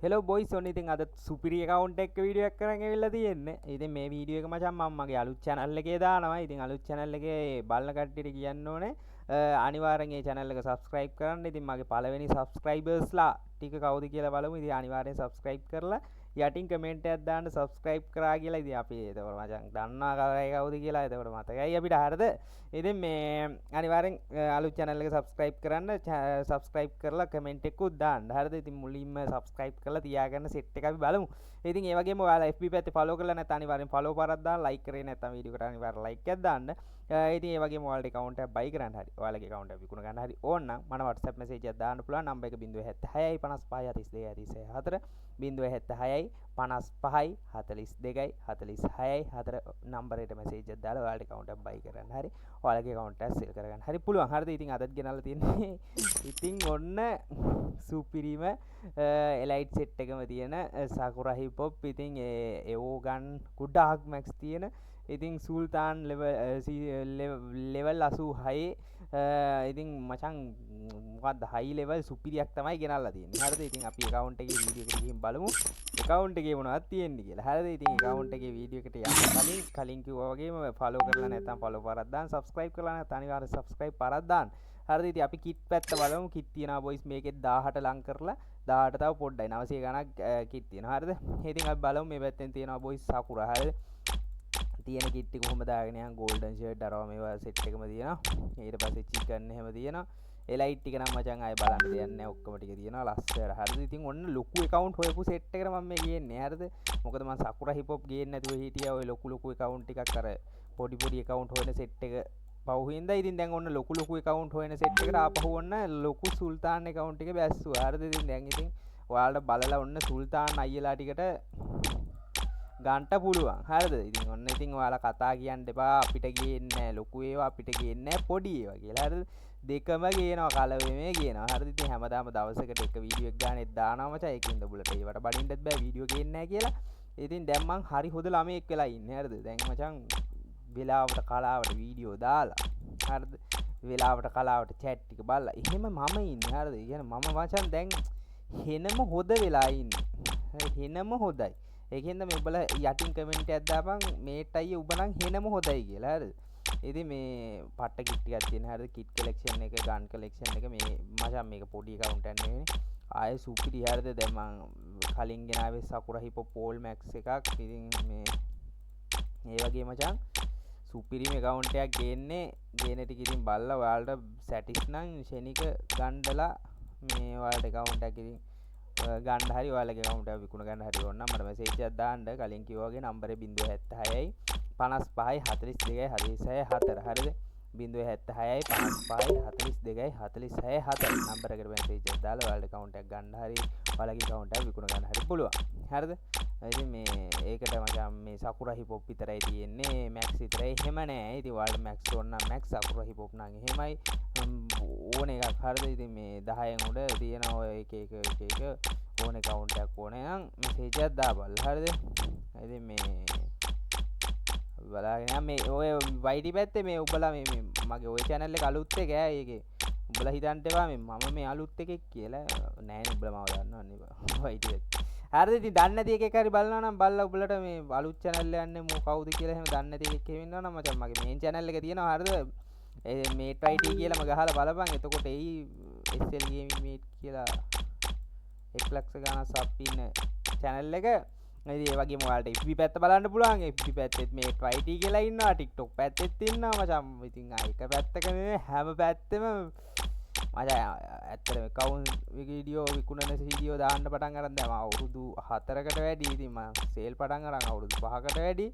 Hello boys ඔන්න ඉතින් අද සුපිරි account එකක වීඩියෝ එකක් කරන් ඇවිල්ලා තියෙන්නේ. ඉතින් මේ වීඩියෝ එක මචං මම මගේ අලුත් channel එකේ දානවා. ඉතින් අලුත් channel එකේ බලන කට්ටියට කියන්න ඕනේ අනිවාර්යෙන් මේ channel එක subscribe කරන්න. ඉතින් මගේ පළවෙනි subscribersලා ටික කවුද කියලා බලමු. ඉතින් අනිවාර්යෙන් subscribe කරලා යටින් කමෙන්ට් එකක් දාන්න subscribe කරා කියලා. ඉතින් අපි එතකොට මචං දන්නවා කවුද කියලා. එතකොට මතකයි අපිට හරිද? ඉතින් මේ අනිවාර්යෙන් අලුත් channel එක subscribe කරන්න. subscribe කරලා comment එකකුත් දාන්න. හරිද? ඉතින් මුලින්ම subscribe කරලා තියාගන්න set එක අපි බලමු. ඉතින් ඒ වගේම ඔයාලා FB පැත්තේ follow කරලා නැත්නම් අනිවාර්යෙන් follow පාරක් දාන්න. like කරේ නැත්නම් වීඩියෝ එකට අනිවාර්යෙන් like එකක් දාන්න. ඉතින් ඒ වගේම ඔයාලට account එකක් buy කරන්න හරි. ඔයාලගේ account එක විකුණ ගන්න හරි ඕන නම් මට WhatsApp message එකක් දාන්න පුළුවන්. number එක 076 55 32 34 076 55 42 46 4 number එකට message එකක් දාලා ඔයාලට account එකක් buy කරන්න හරි. ඔයාලගේ account එක sell කරගන්න හරි පුළුවන්. හරිද? ඉතින් අදත් ගෙනල්ලා තියෙන්නේ ඉතින් ඔන්න සුපිරිම elite set එකම තියෙන Sakura hip hop ඉතින් එවෝගන් ගොඩාක් max තියෙන ඉතින් සුල්තාන් level 86 ඉතින් මචං මොකක්ද high level සුපිරියක් තමයි ගෙනල්ලා තියෙන්නේ. හරිද? ඉතින් අපි account එකේ වීඩියෝ එකට ගිහින් බලමු. account එකේ මොනවද තියෙන්නේ කියලා. හරිද? ඉතින් account එකේ වීඩියෝ එකට යන්න කලින් කිව්වා වගේම follow කරලා නැත්නම් follow පාරක් දාන්න, subscribe කරලා නැත්නම් අනිවාර්යෙන් subscribe පාරක් දාන්න. හරිද? ඉතින් අපි kit පැත්ත බලමු. kit තියනවා boys මේකෙත් 18 ලං කරලා 18 තව පොඩ්ඩයි 900 ගණක් kit තියෙනවා. හරිද? ඉතින් අපි බලමු මේ පැත්තෙන් තියෙනවා boys Sakura. හරිද? තියෙන kit එක කොහොමද දාගෙන යන් golden shirt අරවා මේවා set එකම තියෙනවා. ඊට පස්සේ chicken එහෙම තියෙනවා. elite ටික නම් මචං ආයේ බලන්න දෙයක් නැහැ. ඔක්කොම ටික තියෙනවා ලස්සනට. හරිද? ඉතින් ඔන්න ලොකු account හොයපු set එකට මම මේ ගේන්නේ. හරිද? මොකද මම Sakura hip hop ගේන්නේ නැතුව හිටියා. ඔය ලොකු account ටිකක් අර පොඩි account හොයන set එක පහුවෙන්දා. ඉතින් දැන් ඔන්න ලොකු account හොයන set එකට ආපහු ඔන්න ලොකු සුල්තාන් account එක බැස්සුවා. හරිද? ඉතින් දැන් ඉතින් ඔයාලට බලලා ඔන්න සුල්තාන් අයියලා ටිකට ගන්ට පුළුවන්. හරිද? ඉතින් ඔන්න ඉතින් ඔයාලා කතා කියන්න එපා අපිට ගේන්නේ නැහැ ලොකු ඒවා අපිට ගේන්නේ නැහැ පොඩි ඒවා කියලා. හරිද? දෙකම ගේනවා කලවෙමේ ගේනවා. හරිද? ඉතින් හැමදාම දවසකට එක වීඩියෝ එකක් ගානෙත් දානවා මචං. ඒකින්ද උඹලට ඒවට බඩින්නත් බෑ වීඩියෝ ගේන්නේ නැහැ කියලා. ඉතින් දැන් මං හරි හොද ළමයෙක් වෙලා ඉන්නේ. හරිද? දැන් මචං වෙලාවට කලාවට වීඩියෝ දාලා හරිද? වෙලාවට කලාවට chat ටික බලලා එහෙම මම ඉන්නේ. හරිද? කියන්නේ මම මචං දැන් හෙනම හොද වෙලා ඉන්නේ. හෙනම හොදයි. ඒකෙන්ද මේ උඹලා යටින් කමෙන්ට් එකක් දාපන් මේට අයියේ උඹ නම් හෙනම හොදයි කියලා. හරිද? ඉතින් මේ පට්ට කිට් ටිකක් තියෙන. හරිද? කිට් කලෙක්ෂන් එක ගන් කලෙක්ෂන් එක මේ මචං මේක පොඩි account එකක් නෙවෙයි. ආයේ සුපිරි. හරිද? දැන් මං කලින් ගෙනාවේ Sakura hip hop all max එකක්. ඉතින් මේ වගේ මචං සුපිරිම account එකක් ගේන්නේ. ගේන ටික ඉතින් බලලා ඔයාලට සැටිස් නම් ෂෙනික ගණ්ඩලා මේ ඔයාලට account එකක් ඉතින් ගන්න හරි ඔයාලගේ account එක විකුණ ගන්න හරි ඕන නම් මට message එකක් දාන්න. කලින් කිව්වා වගේ number එක 076යි 55යි 42යි 46යි 4. හරිද? 076යි 55යි 42යි 46යි 4 number එකට message එකක් දාලා ඔයාලගේ account එකක් ගන්න හරි ඔයාලගේ account එක විකුණ ගන්න හරි පුළුවන්. හරිද? ඉතින් මේ ඒකට මචං මේ Sakura hip hop විතරයි තියෙන්නේ. max විතරයි. එහෙම නෑ. ඉතින් ඔයාලට max ඕන නම් max Sakura hip hop නම් එහෙමයි. ඕන එකක්. හරිද? ඉතින් මේ 10න් උඩ තියෙන ඔය එක ඕන account එකක් ඕනේ නම් message එකක් දාපල්ලා. හරිද? ඉතින් මේ බලාගෙන මේ ඔය YT පැත්තේ මේ උඹලා මේ මගේ ඔය channel එක අලුත් එක ඈ. ඒකේ උඹලා හිතන්න එපා මේ මේ අලුත් එකෙක් කියලා. නෑනේ උඹලා මාව දන්නවන්නේ YT පැත්තේ. හරිද? ඉතින් දන්නේ නැති එකෙක් හරි බලනවා නම් බලලා උඹලට මේ අලුත් channel එක යන්නේ මෝ කවුද කියලා එහෙම දන්නේ නැති එකෙක් එහෙම ඉන්නවා නම් මචං මගේ main channel එක තියෙනවා. හරිද? මේ YT කියලාම ගහලා බලපන්. එතකොට එයි SL gaming mate කියලා 1 ලක්ෂ ගණන් සබ් ඉන්න channel එක. ඉතින් ඒ වගේම ඔයාලට FB පැත්ත බලන්න පුළුවන්. FB පැත්තෙත් මේ YT කියලා ඉන්නවා. TikTok පැත්තෙත් ඉන්නවා මචං. ඉතින් එක පැත්තක නෙමෙයි හැම පැත්තෙම මචං ඇත්තටම account වීඩියෝ විකුණන වීඩියෝ දාන්න පටන් අරන් දැන් අවුරුදු 4කට වැඩි. ඉතින් මම සේල් පටන් අරන් අවුරුදු 5කට වැඩි.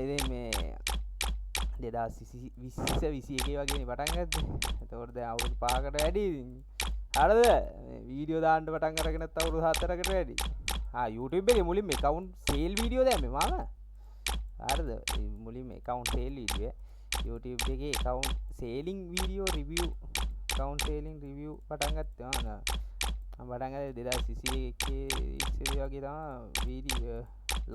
ඉතින් මේ 2020 21 වගේනේ පටන් ගත්තේ. එතකොට දැන් අවුරුදු 5කට වැඩි. හරිද? වීඩියෝ දාන්න පටන් අරගෙනත් අවුරුදු 4කට වැඩි. YouTube එකේ මුලින්ම account sale වීඩියෝ දැම්මේ මම. හරිද? මුලින්ම account sale වීඩියෝ YouTube එකේ account selling video review account selling review පටන් ගත්තා. මම පටන් ගත්තේ 2021 වගේ තමයි වීඩියෝ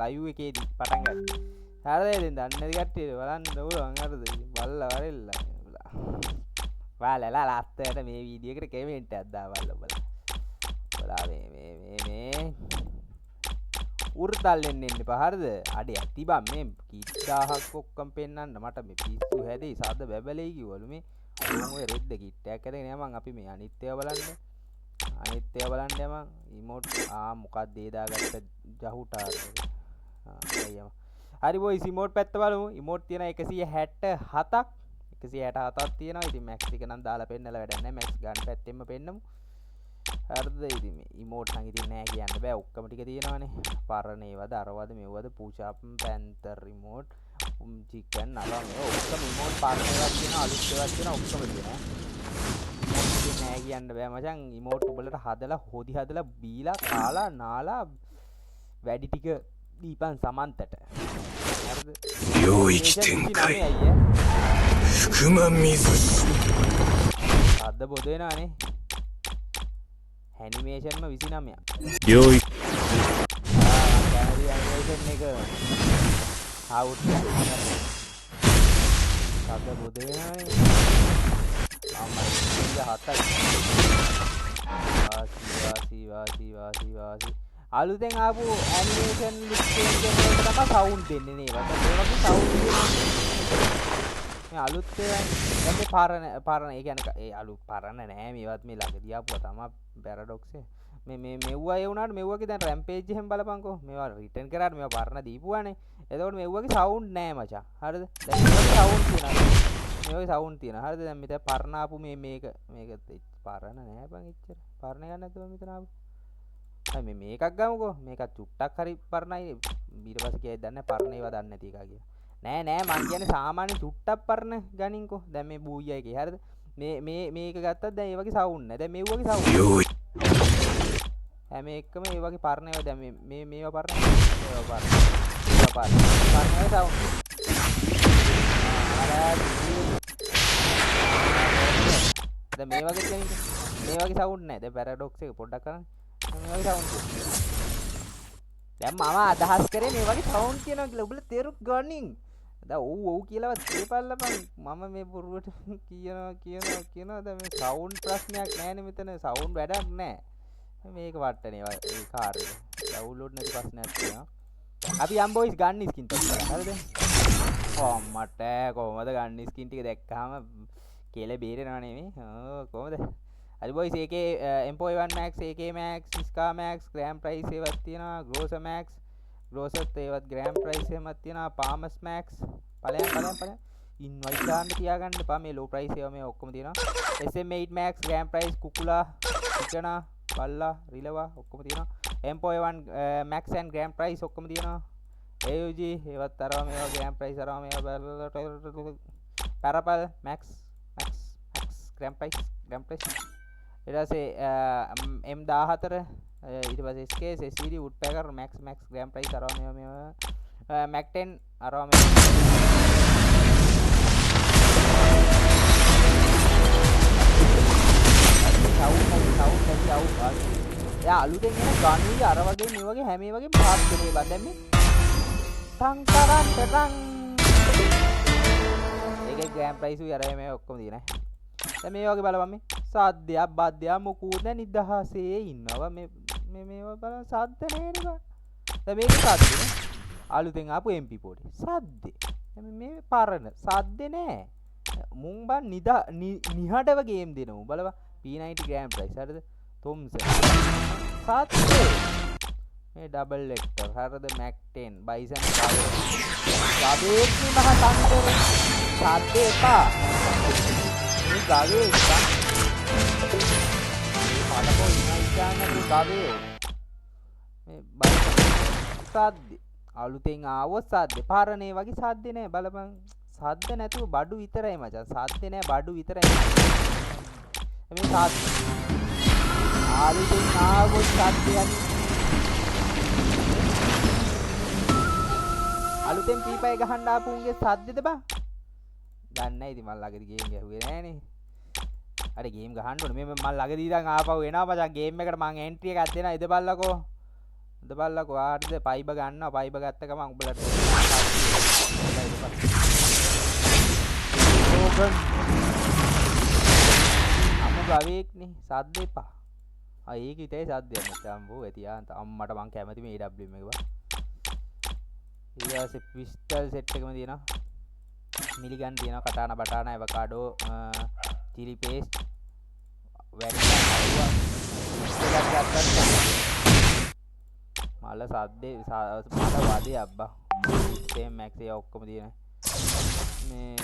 live එකේදී පටන් ගත්තේ. හරිද? ඉතින් දන්නේ නැති කට්ටිය බලන්න ඕන. හරිද? බලලා වරෙල්ලා. ඔයාලා ලස්සනට මේ වීඩියෝ එකට කමෙන්ට් එකක් දාපල්ලා බලන්න. ඔයාලා මේ උර්තල්ලෙන්න එන්න එපා හරිද අඩේ ඇති බං මේ කිට් 1000ක් ඔක්කොම පෙන්නන්න මට මේ පිස්සු හැදෙයි සාද බැබලෙයි කිව්වලු මේ ඕන් ඔය රෙද්ද කිට් එකක් ඇදගෙන යමන් අපි මේ අනිත් ඒවා බලන්න යමන් ඉමෝට් මොකක්ද ඒ දාගත්ත ජහුටා අයියම හරි බොයිස් ඉමෝට් පැත්ත බලමු ඉමෝට් තියෙන 167ක් 167ක් තියෙනවා ඉතින් මැක්ස් එක නම් දාලා පෙන්නලා වැඩක් නැහැ මැක්ස් ගන්න පැත්තෙන්ම පෙන්නමු හරිද ඉතින් මේ ඉමෝට් නම් ඉතින් නෑ කියන්න බෑ ඔක්කොම ටික තියෙනවානේ පරණ ඒවද අරවද මෙවද පුෂ් අප් පැන්තර් රිමෝට් චිකන් අරවා මේ ඔක්කොම ඉමෝට් පරණ ඒවා තියෙනවා අලුත් ඒවා තියෙනවා ඔක්කොම තියෙනවා ඉතින් නෑ කියන්න බෑ මචං ඉමෝට් උඹලට හදලා බීලා කාලා නාලා වැඩි ටික දීපන් සමන්තට හරිද යෝයිච් තෙන්කයි ෆුකුමා මිසුසු අද බොද වෙනානේ ඇනිමේෂන්ම 29ක් යෝයි ඇනිමේෂන් එක අවුට් අද බොද වෙනානේ වාසි අලුතෙන් ආපු ඇනිමේෂන් ලිස්ට් එකකට තමයි සවුන්ඩ් දෙන්නේ නේ. ඒ වගේ සවුන්ඩ් මේ අලුත් දැන් මේ පරණ ඒ කියන්නේ ඒ අලුත් පරණ නෑ මේවත් මේ ළඟදී ආපුවා තමයි පැරඩොක්ස් මේ මෙව්වා ඒ වුණාට මෙව්වගේ දැන් රැම්පේජ් එහෙම බලපන්කෝ. මේවා රිටර්න් කරාට මේවා පරණ දීපුවානේ. එතකොට මෙව්වගේ සවුන්ඩ් නෑ මචං. හරිද? දැන් මේවගේ සවුන්ඩ් තියෙනවා. මේවගේ සවුන්ඩ් තියෙනවා. හරිද? දැන් මෙතන පරණ ආපු මේක පරණ නෑ බං එච්චර. පරණ ගන්න නැතුව මෙතන ආපු මේ මේකක් ගමුකෝ මේකත් චුට්ටක් හරි පරණයි ඊට පස්සේ කියයි දන්නේ පරණ ඒවා දන්නේ නැති එකා කියලා නෑ මං කියන්නේ සාමාන්‍ය චුට්ටක් පරණ ගනින්කෝ දැන් මේ බූයියා එකේ හරිද මේක ගත්තත් දැන් ඒ වගේ සවුන්ඩ් නෑ දැන් මේ වගේ සවුන්ඩ් හැම එකම ඒ වගේ පරණ ඒවා දැන් මේවා පරණ ඒවා පරණ සවුන්ඩ් දැන් මේ වගේ කියන්නේ මේ වගේ සවුන්ඩ් නෑ දැන් පැරඩොක්ස් එක පොඩ්ඩක් කරන්න මේ වගේ සවුන්ඩ් දැන් මම අදහස් කරේ මේ වගේ සවුන්ඩ් කියනවා කියලා ඔබලා තේරුම් ගනින් දැන් ඔව් කියලාවත් තේපල්ලපන් මම මේ බොරුවට කියනවා දැන් මේ සවුන්ඩ් ප්‍රශ්නයක් නෑනේ මෙතන සවුන්ඩ් වැඩක් නෑ මේක වට්ටනේ ඒ කාර් එක ඩවුන්ලෝඩ් නැති ප්‍රශ්නයක් තියෙනවා අපි යම් බොයිස් ගන්න ස්කින් ටික හරිද කොහොමද ගන්න ස්කින් ටික දැක්කම කෙල බේරෙනව නෙමෙයි කොහොමද අද බොයිස් ඒකේ M1 Max AK Max Ska Max Grand Price ඒවත් තියෙනවා Grocer Max Grocerත් ඒවත් Grand Price එකක් තියෙනවා Palmas Max ඵලයන් ඉන්වයිට් දාන්න තියාගන්න එපා මේ low price ඒවා මේ ඔක්කොම තියෙනවා SM8 Max Grand Price කුකුලා චිකනා බල්ලා රිලවා ඔක්කොම තියෙනවා M1 Max and Grand Price ඔක්කොම තියෙනවා AUG ඒවත් අරවා මේවා Grand Price අරවා මේවා Parapal Max Grand Price ඊට පස්සේ M14 ඊට පස්සේ SK SCD Woodpecker Max Grand Price අරවා මේවා Mac 10 අරවා මේවා සවුන්ඩ් යා අලුතෙන් එන ගණුයි අර වගේ මේ වගේ හැම වගේ පාත් දෙනේ බන් දැන් මේ ටං ඒකේ ග්‍රෑන්ඩ් ප්‍රයිස් උයි අර මේ ඔක්කොම තියෙනවා දැන් මේ වගේ බලපන් මේ සාද්දයක් බද්දයක් මොකුත් නැ නිදහසේ ඉන්නවා මේවා බලන්න සාද්ද නෑනේ බා දැන් මේක සාද්දනේ අලුතෙන් ආපු MP40 සාද්දේ දැන් මේ පරණ සාද්දේ නෑ මුං බන් නිහඬව ගේම් දෙනවා බලපන් P90 ග්‍රෑන්ඩ් ප්‍රයිස් හරිද Thompson සාද්දේ මේ ඩබල් ලෙක්ටර් හරිද Mac 10 Bison ගාවේ මහ තන්තර සාද්දේ එපා මේ ගාවේ පාඩකෝ ඉන්නයිචාන ගාවේ මේ Bison සාද්දේ අලුතෙන් ආවොත් සාද්දේ පාරණේ වගේ සාද්දේ නෑ බලපන් සාද්ද නැතුව බඩු විතරයි මචං සාද්දේ නෑ බඩු විතරයි මේ සාද්දේ ආලුතෙන් ආවොත් සාද්දේ අලුතෙන් පීපයි ගහන්න ආපු උන්ගේ සද්දෙද බං දන්නේ ඉතින් මල් ළඟදී ගේම් ගැහුවේ නෑනේ අර ගේම් ගහන්න ඕනේ මේ මල් ළඟදී ඉඳන් ආපහු එනවා මචං ගේම් එකට මං එන්ට්‍රි එකක් දෙනවා ඉද බල්ලකෝ ආරිද පයිබ ගන්නවා පයිබ ගත්ත ගමන් උඹලට ඕගන් අමු ගවේක්නේ සද්ද එපා ඒක විතරයි සද්දයක් මචං බෝ ඇතියා අම්මට මං කැමති මේ AWM එක බා ඊට පස්සේ පිස්ටල් සෙට් එකම තියෙනවා මිලිගන් තියෙනවා කටානා බටානා ඇවකාඩෝ චිලි පේස්ට් වැනිලා මල සද්දේ මල වදේ අබ්බා සේම් මැක්ස් එක ඔක්කොම තියෙනවා මේ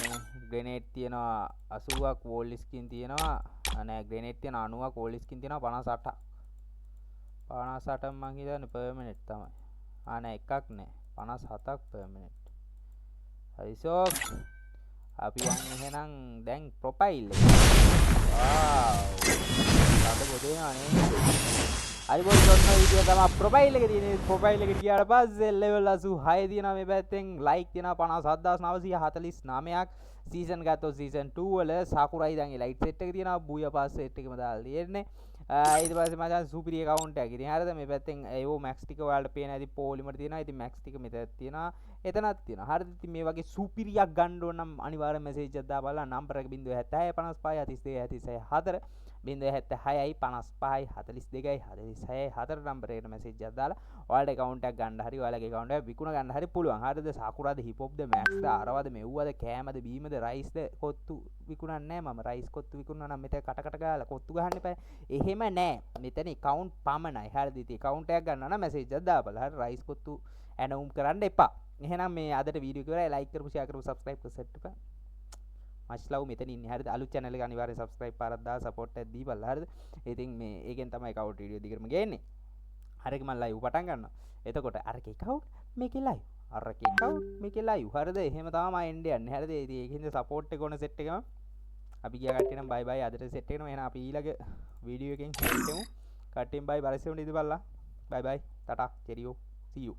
ග්‍රෙනේඩ් තියෙනවා 80ක් වෝල් ස්කින් තියෙනවා අනේ ග්‍රෙනේඩ් තියෙන 90ක් වෝල් ස්කින් තියෙනවා 58ක් 58ක් මං හිතන්නේ පර්මනන්ට් තමයි නෑ එකක් නෑ 57ක් පර්මනන්ට් හරිසෝ අපි යන්නේ එහෙනම් දැන් ප්‍රොෆයිල් එක වාව් අද පොදේ අනේ හරි බොස් ඔන්න වීඩියෝ තමයි ප්‍රොෆයිල් එකේ තියෙන ප්‍රොෆයිල් එකට ගියාට පස්සේ ලෙවල් 86 තියෙනවා මේ පැත්තෙන් ලයික් තියෙනවා 57949ක් සීසන් ගත්තොත් සීසන් 2 වල සාකුරයි දැන් ලයිට් සෙට් එක තියෙනවා බුය පාස් සෙට් එකම දාලා තියෙන්නේ ඊට පස්සේ මචං සුපිරි account එකක් ඉතින් හරිද මේ පැත්තෙන් ඒවෝ මැක්ස් ටික ඔයාලට පේන ඇති පොලිමර් තියෙනවා ඉතින් මැක්ස් ටික මෙතන තියෙනවා එතනක් තියෙනවා හරිද ඉතින් මේ වගේ සුපිරියක් ගන්න ඕන නම් අනිවාර්යෙන් මැසේජ් එකක් දාපල්ලා නම්බර එක 076 55 32 34 076යි 55යි 42යි 46යි 4 නම්බර එකට මැසේජ් එකක් දාලා ඔයාලට account එකක් ගන්න හරි ඔයාලගේ account එක විකුණ ගන්න හරි පුළුවන් හරිද සාකුරාද හිප් හොප්ද මැක්ස්ද අරවද මෙව්වද කෑමද බීමද රයිස්ද කොත්තු විකුණන්නේ නැහැ මම රයිස් කොත්තු විකුණනවා නම් මෙතන කට ගාලා කොත්තු ගහන්න එපා එහෙම නෑ මෙතන account පමණයි හරිද ඉතින් account එකක් ගන්න නම් මැසේජ් එකක් දාපල්ලා හරි රයිස් කොත්තු ඇනවුම් කරන්න එපා එහෙනම් මේ අදට වීඩියෝ එක ඉවරයි ලයික් කරපු ෂෙයා කරපු සබ්ස්ක්‍රයිබ් කරලා සෙට් එක මච් ලව් මෙතන ඉන්නේ හරිද අලුත් channel එක අනිවාර්යෙන් subscribe පාරක් දාලා support එකක් දීපල්ලා හරිද ඉතින් මේ ඒකෙන් තමයි account video දිගටම ගේන්නේ හරිද මම live පටන් ගන්නවා එතකොට අරකේ account මේකේ live අරකේ account මේකේ live හරිද එහෙම තමයි එන්නේ යන්නේ හරිද ඉතින් ඒකින්ද support එක ඕන set එකම අපි ගියා කට්ටිය නම් bye bye අදට set එකනවා එහෙනම් අපි ඊළඟ video එකෙන් හම්බෙමු කට්ටියන් bye බරසෙවුන ඉදපල්ලා bye bye tata cheerio see you